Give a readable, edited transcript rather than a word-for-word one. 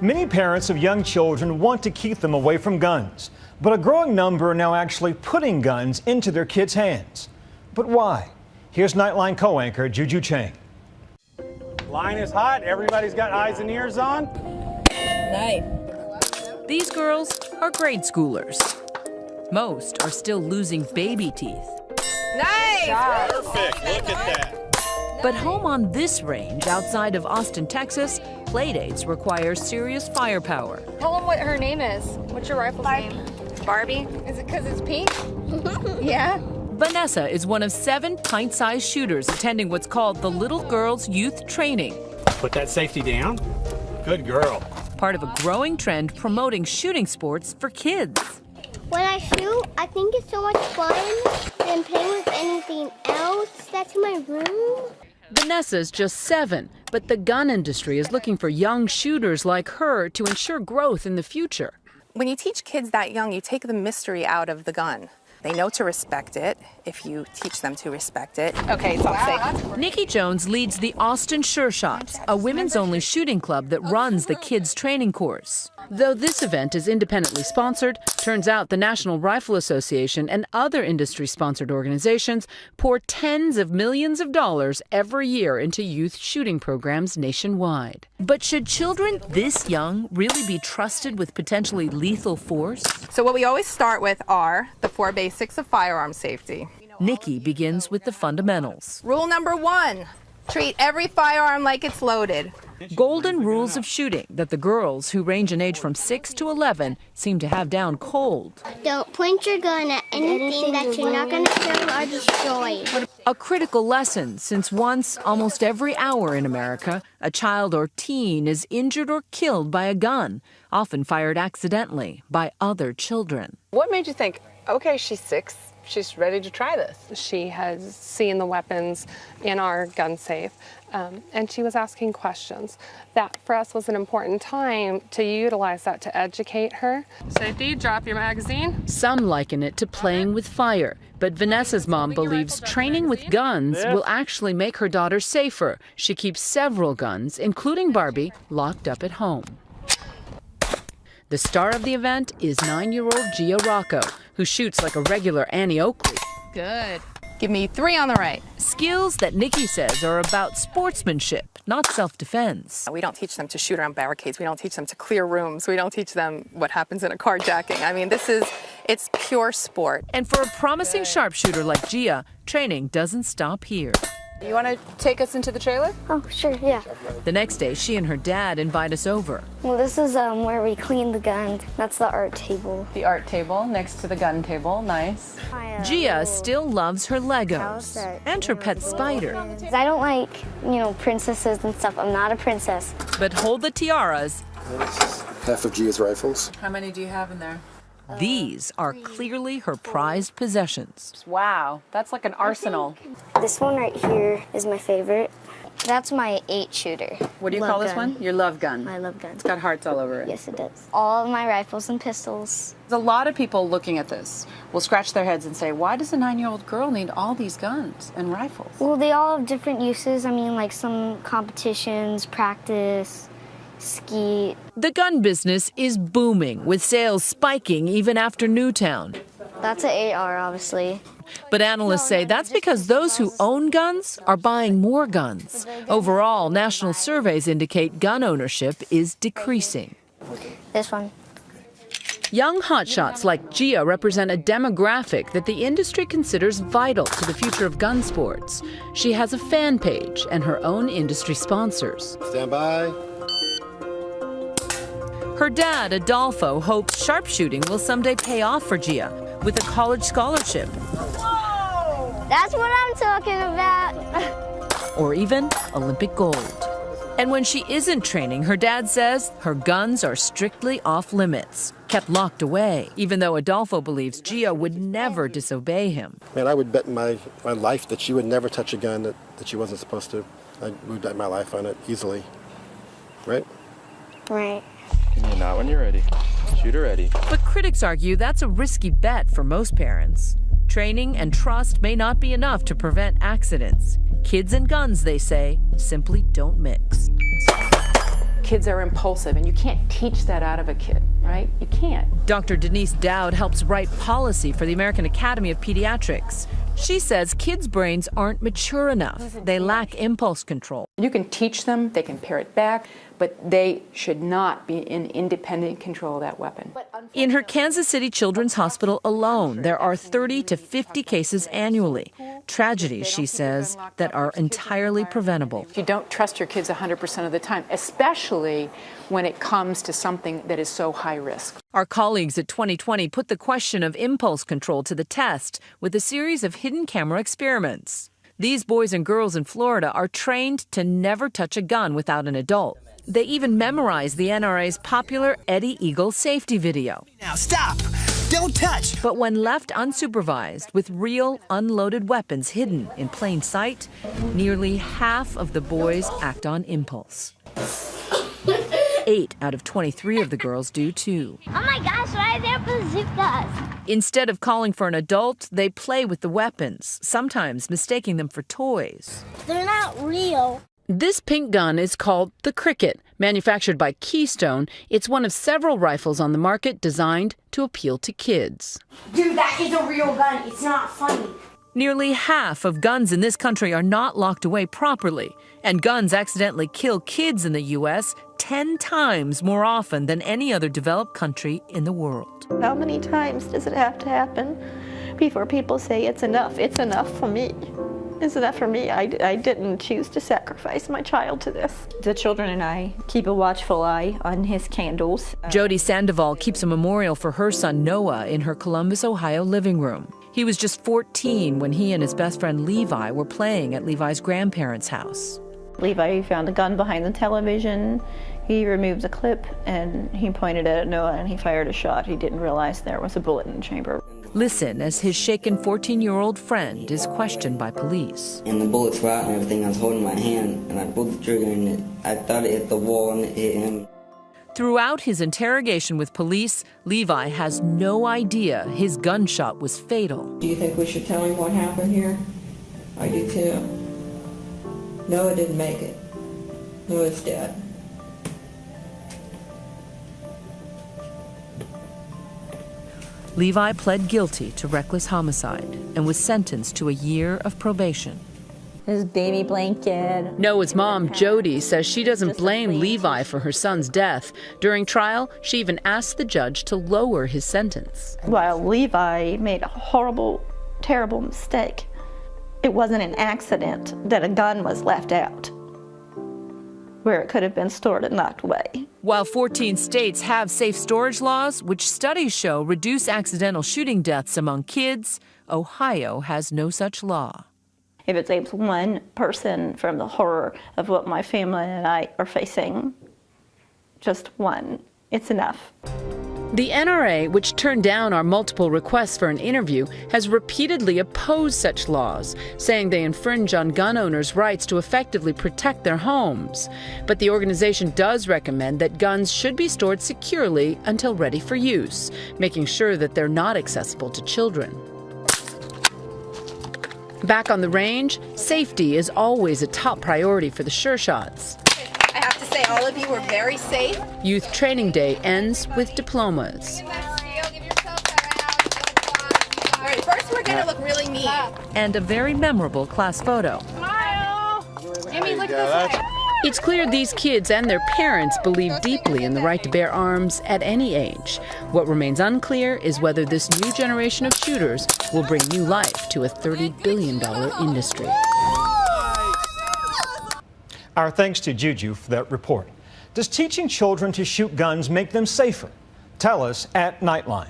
Many parents of young children want to keep them away from guns, but a growing number are now actually putting guns into their kids' hands. But why? Here's Nightline co-anchor Juju Chang. Line is hot. Everybody's got eyes and ears on. Nice. These girls are grade schoolers. Most are still losing baby teeth. Nice! Perfect. Look at that. But home on this range outside of Austin, Texas, playdates require serious firepower. Tell them what her name is. What's your rifle's name? Barbie? Is it because it's pink? Yeah. Vanessa is one of 7 pint-sized shooters attending what's called the Little Girls Youth Training. Put that safety down. Good girl. Part of a growing trend promoting shooting sports for kids. When I shoot, I think it's so much fun than playing with anything else that's in my room. Vanessa's just 7, but the gun industry is looking for young shooters like her to ensure growth in the future. When you teach kids that young, you take the mystery out of the gun. They know to respect it if you teach them to respect it. Okay, it's all safe. Nikki Jones leads the Austin Sure Shots, a women's-only shooting club that runs the kids' training course. Though this event is independently sponsored, turns out the National Rifle Association and other industry-sponsored organizations pour tens of millions of dollars every year into youth shooting programs nationwide. But should children this young really be trusted with potentially lethal force? So what we always start with are the 4 basics of firearm safety. Nikki begins with the fundamentals. Rule number 1, treat every firearm like it's loaded. Golden rules of shooting that the girls who range in age from 6 to 11 seem to have down cold. Don't point your gun at anything that you're not going to kill or destroy. A critical lesson, since once, almost every hour in America, a child or teen is injured or killed by a gun, often fired accidentally by other children. What made you think, okay, she's 6, she's ready to try this? She has seen the weapons in our gun safe, and she was asking questions. That for us was an important time to utilize that to educate her. Safety, drop your magazine. Some liken it to playing with fire, but Vanessa's mom believes training with guns will actually make her daughter safer. She keeps several guns, including Barbie, locked up at home. The star of the event is 9-year-old Gia Rocco, who shoots like a regular Annie Oakley. Good. Give me 3 on the right. Skills that Nikki says are about sportsmanship, not self-defense. We don't teach them to shoot around barricades. We don't teach them to clear rooms. We don't teach them what happens in a carjacking. I mean, it's pure sport. And for a promising sharpshooter like Gia, training doesn't stop here. You want to take us into the trailer? Oh, sure, yeah. The next day, she and her dad invite us over. Well, this is where we clean the guns. That's the art table. The art table next to the gun table. Nice. Gia still loves her Legos and her pet spider. I don't like, princesses and stuff. I'm not a princess. But hold the tiaras. Half of Gia's rifles. How many do you have in there? These are clearly her prized possessions. Wow, that's like an arsenal. This one right here is my favorite. That's my 8-shooter. What do you call this one? Your love gun. My love gun. It's got hearts all over it. Yes, it does. All of my rifles and pistols. There's a lot of people looking at this will scratch their heads and say, why does a 9-year-old girl need all these guns and rifles? Well, they all have different uses. I mean, like some competitions, practice, ski. The gun business is booming, with sales spiking even after Newtown. That's an AR, obviously. But analysts say that's because those who own guns are buying more guns. Overall, national surveys indicate gun ownership is decreasing. This one. Young hotshots like Gia represent a demographic that the industry considers vital to the future of gun sports. She has a fan page and her own industry sponsors. Stand by. Her dad, Adolfo, hopes sharpshooting will someday pay off for Gia with a college scholarship. Whoa! That's what I'm talking about. Or even Olympic gold. And when she isn't training, her dad says her guns are strictly off limits, kept locked away, even though Adolfo believes Gia would never disobey him. Man, I would bet my life that she would never touch a gun that she wasn't supposed to. I would bet my life on it easily. Right? Right. Not when you're ready. Shooter ready. But critics argue that's a risky bet for most parents. Training and trust may not be enough to prevent accidents. Kids and guns, they say, simply don't mix. kids are impulsive, and you can't teach that out of a kid, right? You can't. Dr. Denise Dowd helps write policy for the American Academy of Pediatrics. She says kids' brains aren't mature enough. They lack impulse control. You can teach them, they can pare it back, but they should not be in independent control of that weapon. In her Kansas City Children's Hospital alone, there are 30 to 50 cases annually. Tragedies, she says, that are entirely preventable. You don't trust your kids 100% of the time, especially when it comes to something that is so high risk. Our colleagues at 2020 put the question of impulse control to the test with a series of hidden camera experiments. These boys and girls in Florida are trained to never touch a gun without an adult. They even memorize the NRA's popular Eddie Eagle safety video. Now stop! Don't touch! But when left unsupervised with real unloaded weapons hidden in plain sight, nearly half of the boys act on impulse. 8 out of 23 of the girls do too. Oh my gosh, why are there bazookas? Instead of calling for an adult, they play with the weapons, sometimes mistaking them for toys. They're not real. This pink gun is called the Cricket. Manufactured by Keystone, it's one of several rifles on the market designed to appeal to kids. Dude, that is a real gun. It's not funny. Nearly half of guns in this country are not locked away properly, and guns accidentally kill kids in the U.S. 10 times more often than any other developed country in the world. How many times does it have to happen before people say it's enough? It's enough for me. It's enough for me. I didn't choose to sacrifice my child to this. The children and I keep a watchful eye on his candles. Jody Sandoval keeps a memorial for her son Noah in her Columbus, Ohio living room. He was just 14 when he and his best friend Levi were playing at Levi's grandparents' house. Levi found a gun behind the television. He removed the clip and he pointed it at Noah and he fired a shot. He didn't realize there was a bullet in the chamber. Listen as his shaken 14-year-old friend is questioned by police. And the bullets were out and everything. I was holding my hand and I pulled the trigger and I thought it hit the wall and it hit him. Throughout his interrogation with police, Levi has no idea his gunshot was fatal. Do you think we should tell him what happened here? I do too. Noah didn't make it. Noah's dead. Levi pled guilty to reckless homicide and was sentenced to a year of probation. His baby blanket. Noah's mom, Jody, says she doesn't blame Levi for her son's death. During trial, she even asked the judge to lower his sentence. While Levi made a horrible, terrible mistake, it wasn't an accident that a gun was left out where it could have been stored and locked away. While 14 states have safe storage laws, which studies show reduce accidental shooting deaths among kids, Ohio has no such law. If it saves one person from the horror of what my family and I are facing, just one, it's enough. The NRA, which turned down our multiple requests for an interview, has repeatedly opposed such laws, saying they infringe on gun owners' rights to effectively protect their homes. But the organization does recommend that guns should be stored securely until ready for use, making sure that they're not accessible to children. Back on the range, safety is always a top priority for the Sure Shots. I have to say, all of you were very safe. Youth Training Day ends with diplomas. All right, first we're going to look really mean. And a very memorable class photo. Smile! Amy, look this way. It's clear these kids and their parents believe deeply in the right to bear arms at any age. What remains unclear is whether this new generation of shooters will bring new life to a $30 billion industry. Our thanks to Juju for that report. Does teaching children to shoot guns make them safer? Tell us at Nightline.